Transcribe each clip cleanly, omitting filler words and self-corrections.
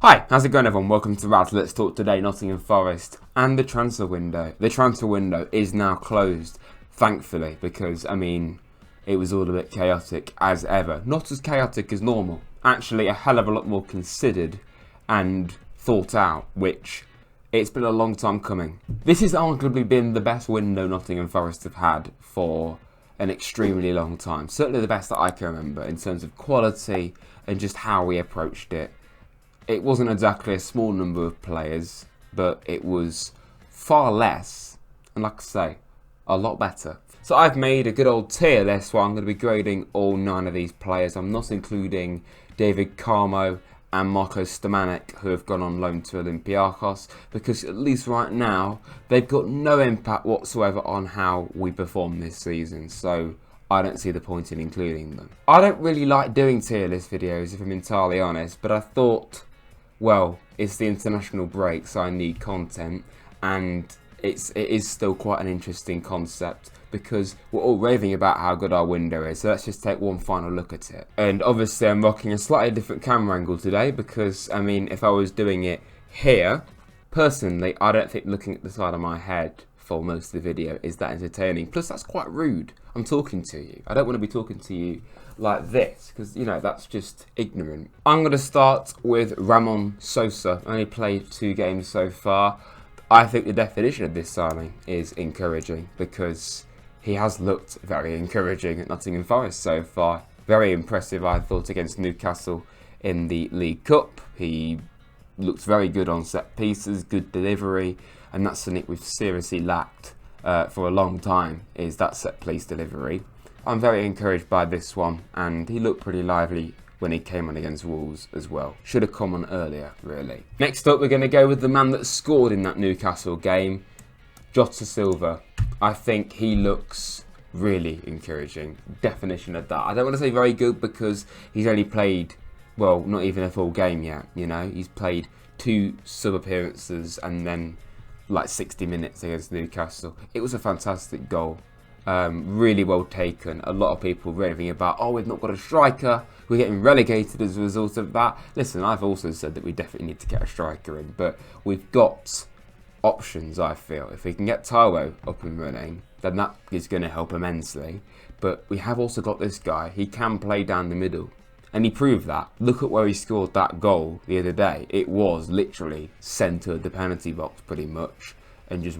Hi, how's it going everyone? Welcome to Rads. Let's talk today Nottingham Forest and the transfer window. The transfer window is now closed, thankfully, because, it was all a bit chaotic as ever. Not as chaotic as normal. Actually, a hell of a lot more considered and thought out, which it's been a long time coming. This has arguably been the best window Nottingham Forest have had for an extremely long time. Certainly the best that I can remember in terms of quality and just how we approached it. It wasn't exactly a small number of players, but it was far less, and like I say, a lot better. So I've made a good old tier list where I'm going to be grading all 9 of these players. I'm not including David Carmo and Marco Stamanek, who have gone on loan to Olympiacos, because at least right now, they've got no impact whatsoever on how we perform this season. So I don't see the point in including them. I don't really like doing tier list videos, if I'm entirely honest, but I thought, well, it's the international break, so I need content, and it is still quite an interesting concept because we're all raving about how good our window is. So let's just take one final look at it. And obviously I'm rocking a slightly different camera angle today because, if I was doing it here, personally, I don't think looking at the side of my head for most of the video is that entertaining. Plus, that's quite rude. I'm talking to you. I don't want to be talking to you like this because, that's just ignorant. I'm going to start with Ramon Sosa. Only played 2 games so far. I think the definition of this signing is encouraging because he has looked very encouraging at Nottingham Forest so far. Very impressive, I thought, against Newcastle in the League Cup. He looks very good on set pieces, good delivery, and that's something we've seriously lacked for a long time, is that set piece delivery. I'm very encouraged by this one, and he looked pretty lively when he came on against Wolves as well. Should have come on earlier, really. Next up, we're going to go with the man that scored in that Newcastle game, Jota Silva. I think he looks really encouraging. Definition of that. I don't want to say very good because he's only played, well, not even a full game yet, He's played 2 sub-appearances and then like 60 minutes against Newcastle. It was a fantastic goal. Really well taken. A lot of people raving about, oh, we've not got a striker, we're getting relegated as a result of that. Listen, I've also said that we definitely need to get a striker in, but we've got options, I feel. If we can get Taiwo up and running, then that is going to help immensely. But we have also got this guy. He can play down the middle, and he proved that. Look at where he scored that goal the other day. It was literally centre of the penalty box pretty much, and just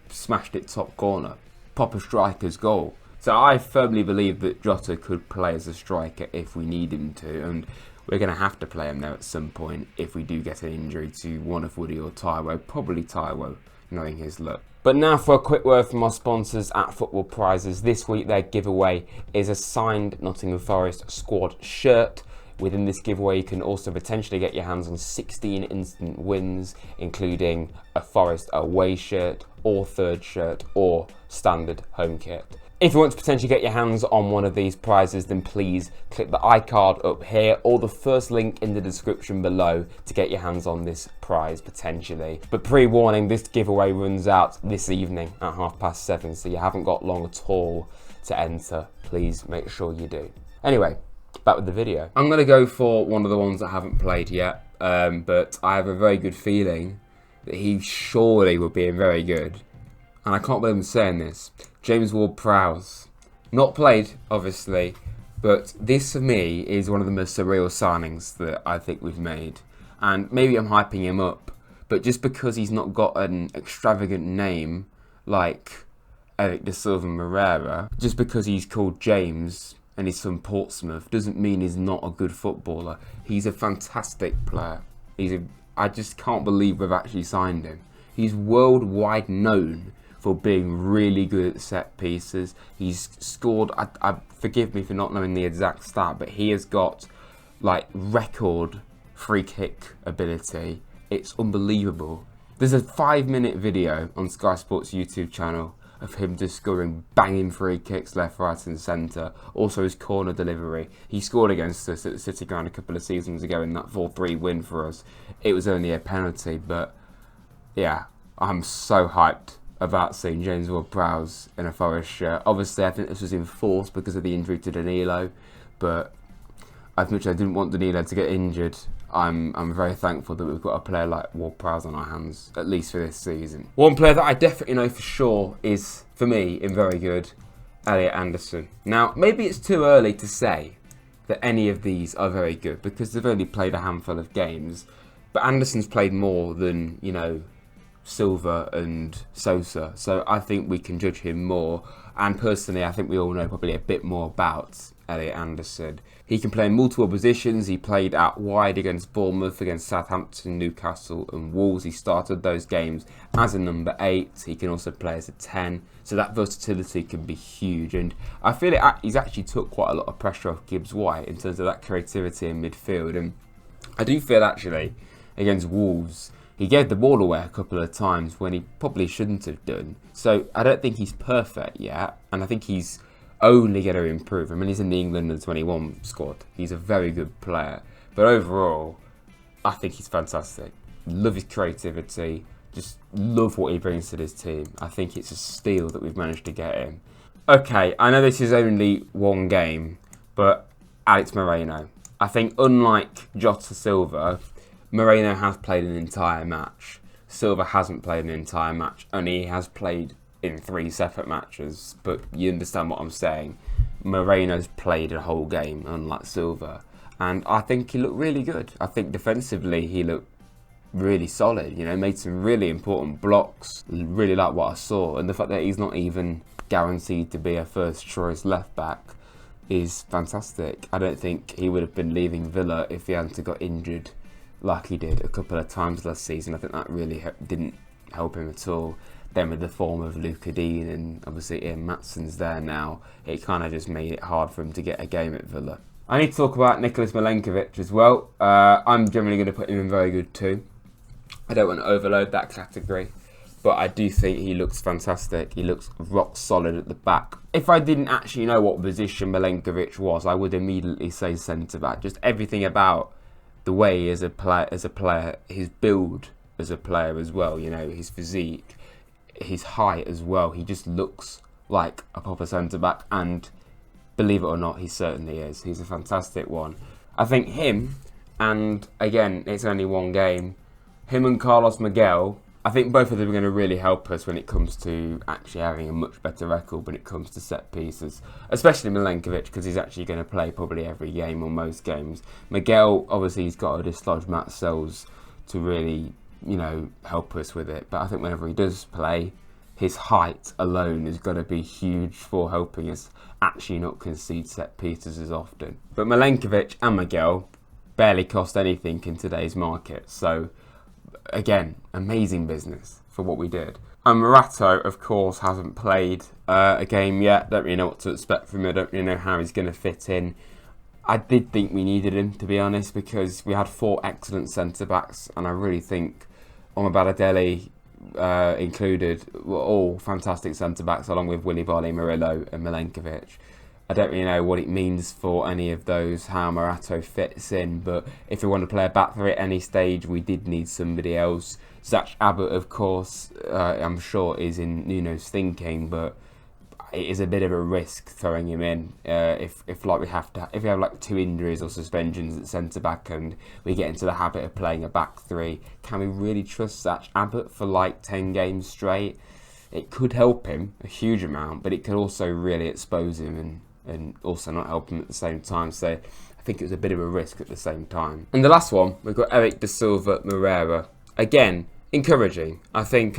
smashed it top corner. Proper striker's goal. So I firmly believe that Jota could play as a striker if we need him to, and we're going to have to play him there at some point if we do get an injury to one of Woody or Taiwo. Probably Taiwo, knowing his luck. But now for a quick word from our sponsors at Football Prizes. This week their giveaway is a signed Nottingham Forest squad shirt. Within this giveaway, you can also potentially get your hands on 16 instant wins, including a Forest away shirt, or third shirt, or standard home kit. If you want to potentially get your hands on one of these prizes, then please click the iCard up here or the first link in the description below to get your hands on this prize potentially. But pre-warning, this giveaway runs out this evening at 7:30, so you haven't got long at all to enter. Please make sure you do. Anyway, back with the video. I'm going to go for one of the ones that I haven't played yet, but I have a very good feeling that he surely will be very good. And I can't believe I'm saying this. James Ward-Prowse. Not played, obviously, but this for me is one of the most surreal signings that I think we've made. And maybe I'm hyping him up, but just because he's not got an extravagant name like Eric de Silva Moreira, just because he's called James and he's from Portsmouth, doesn't mean he's not a good footballer. He's a fantastic player. I just can't believe we've actually signed him. He's worldwide known for being really good at set pieces. He's scored, forgive me for not knowing the exact stat, but he has got like record free kick ability. It's unbelievable. There's a 5-minute video on Sky Sports YouTube channel of him just scoring banging free kicks left, right and centre. Also his corner delivery. He scored against us at the City Ground a couple of seasons ago in that 4-3 win for us. It was only a penalty, but yeah, I'm so hyped about seeing James Ward-Prowse in a Forest shirt. Obviously, I think this was enforced because of the injury to Danilo, but as much as I didn't want Danilo to get injured, I'm very thankful that we've got a player like Ward-Prowse on our hands, at least for this season. One player that I definitely know for sure is, for me, in very good, Elliot Anderson. Now, maybe it's too early to say that any of these are very good because they've only played a handful of games, but Anderson's played more than, you know, Silva and Sosa, so I think we can judge him more. And personally, I think we all know probably a bit more about Elliot Anderson. He can play in multiple positions. He played out wide against Bournemouth, against Southampton, Newcastle and Wolves. He started those games as a number 8. He can also play as a 10. So that versatility can be huge. And I feel he's actually took quite a lot of pressure off Gibbs-White in terms of that creativity in midfield. And I do feel actually against Wolves, he gave the ball away a couple of times when he probably shouldn't have done. So I don't think he's perfect yet, and I think he's only going to improve. I mean, he's in the England under-21 squad. He's a very good player. But overall, I think he's fantastic. Love his creativity. Just love what he brings to this team. I think it's a steal that we've managed to get him. Okay, I know this is only one game, but Alex Moreno. I think unlike Jota Silva, Moreno has played an entire match. Silva hasn't played an entire match, only he has played in 3 separate matches, but you understand what I'm saying. Moreno's played a whole game, unlike Silva, and I think he looked really good. I think defensively he looked really solid, you know, made some really important blocks. Really like what I saw, and the fact that he's not even guaranteed to be a first choice left back is fantastic. I don't think he would have been leaving Villa if he hadn't got injured like he did a couple of times last season. I think that really didn't help him at all. Then with the form of Luca Dean and obviously Ian Matson's there now, it kind of just made it hard for him to get a game at Villa. I need to talk about Nicholas Minkovich as well. I'm generally going to put him in very good too. I don't want to overload that category, but I do think he looks fantastic. He looks rock solid at the back. If I didn't actually know what position Minkovich was, I would immediately say centre-back. Just everything about the way he is a player, his build as a player as well, you know, his physique, his height as well. He just looks like a proper centre-back, and believe it or not, he certainly is. He's a fantastic one. I think him, and again, it's only one game, him and Carlos Miguel, I think both of them are going to really help us when it comes to actually having a much better record when it comes to set pieces, especially Minkovich, because he's actually going to play probably every game or most games. Miguel, obviously, he's got to dislodge Matt Sells to really, you know, help us with it. But I think whenever he does play, his height alone is going to be huge for helping us actually not concede set pieces as often. But Minkovich and Miguel barely cost anything in today's market, so again, amazing business for what we did. And Moreno, of course, hasn't played a game yet. Don't really know what to expect from him. Don't really know how he's going to fit in. I did think we needed him, to be honest, because we had 4 excellent centre-backs, and I really think Balotelli included were all fantastic centre-backs, along with Willy Barley, Murillo and Minkovich. I don't really know what it means for any of those, how Moreno fits in, but if we want to play a back three at any stage, we did need somebody else. Zach Abbott, of course, I'm sure is in Nuno's thinking, but it is a bit of a risk throwing him in. If we have like 2 injuries or suspensions at centre back and we get into the habit of playing a back three, can we really trust Zach Abbott for like 10 games straight? It could help him a huge amount, but it could also really expose him and also not help him at the same time. So I think it was a bit of a risk at the same time. And the last one, we've got Eric Da Silva Moreira. Again, encouraging. I think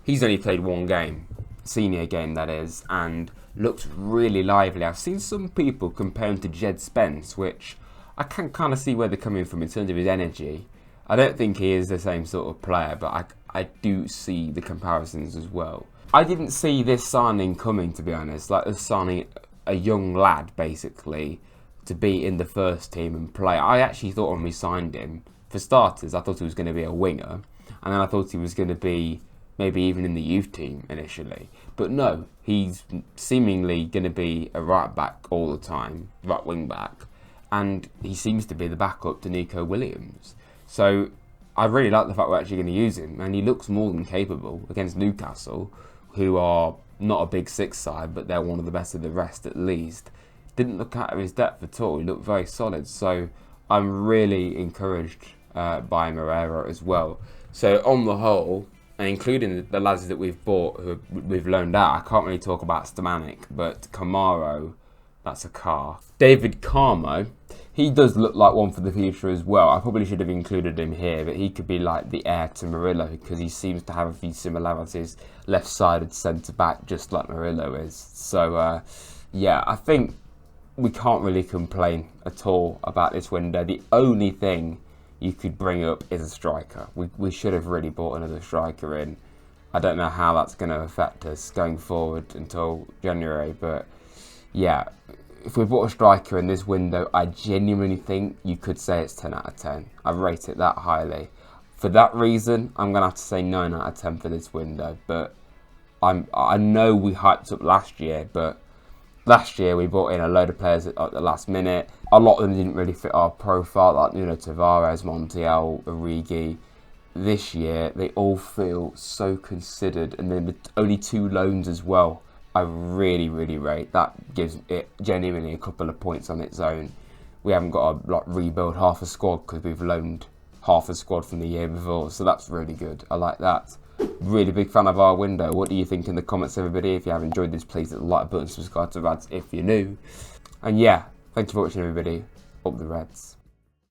he's only played 1 game, senior game that is, and looked really lively. I've seen some people compare him to Jed Spence, which I can kind of see where they're coming from in terms of his energy. I don't think he is the same sort of player, but I do see the comparisons as well. I didn't see this signing coming, to be honest. Like, us signing a young lad, basically, to be in the first team and play. I actually thought when we signed him, for starters, I thought he was going to be a winger. And then I thought he was going to be maybe even in the youth team initially. But no, he's seemingly going to be a right back all the time, right wing back. And he seems to be the backup to Nico Williams. So I really like the fact we're actually going to use him. And he looks more than capable against Newcastle, who are not a big 6 side, but they're one of the best of the rest at least. Didn't look out of his depth at all. He looked very solid. So I'm really encouraged by Moreno as well. So on the whole, and including the lads that we've bought, who we've loaned out, I can't really talk about Stamanik, but Kamaro, that's a car. David Carmo, he does look like one for the future as well. I probably should have included him here, but he could be like the heir to Murillo because he seems to have a few similarities. Left-sided centre-back, just like Murillo is. So, yeah, I think we can't really complain at all about this window. The only thing you could bring up is a striker. We should have really bought another striker in. I don't know how that's going to affect us going forward until January, but yeah, if we bought a striker in this window, I genuinely think you could say it's 10 out of 10. I rate it that highly. For that reason, I'm going to have to say 9 out of 10 for this window, but I know we hyped up last year, but last year we brought in a load of players at the last minute. A lot of them didn't really fit our profile, like Tavares, Montiel, Origi. This year they all feel so considered, and then the only 2 loans as well. I really, really rate. That gives it genuinely a couple of points on its own. We haven't got to rebuild half a squad because we've loaned half a squad from the year before, so that's really good. I like that. Really big fan of our window. What do you think in the comments, everybody? If you have enjoyed this, please hit the like button, subscribe to Rads if you're new. And yeah, thank you for watching, everybody. Up the Reds.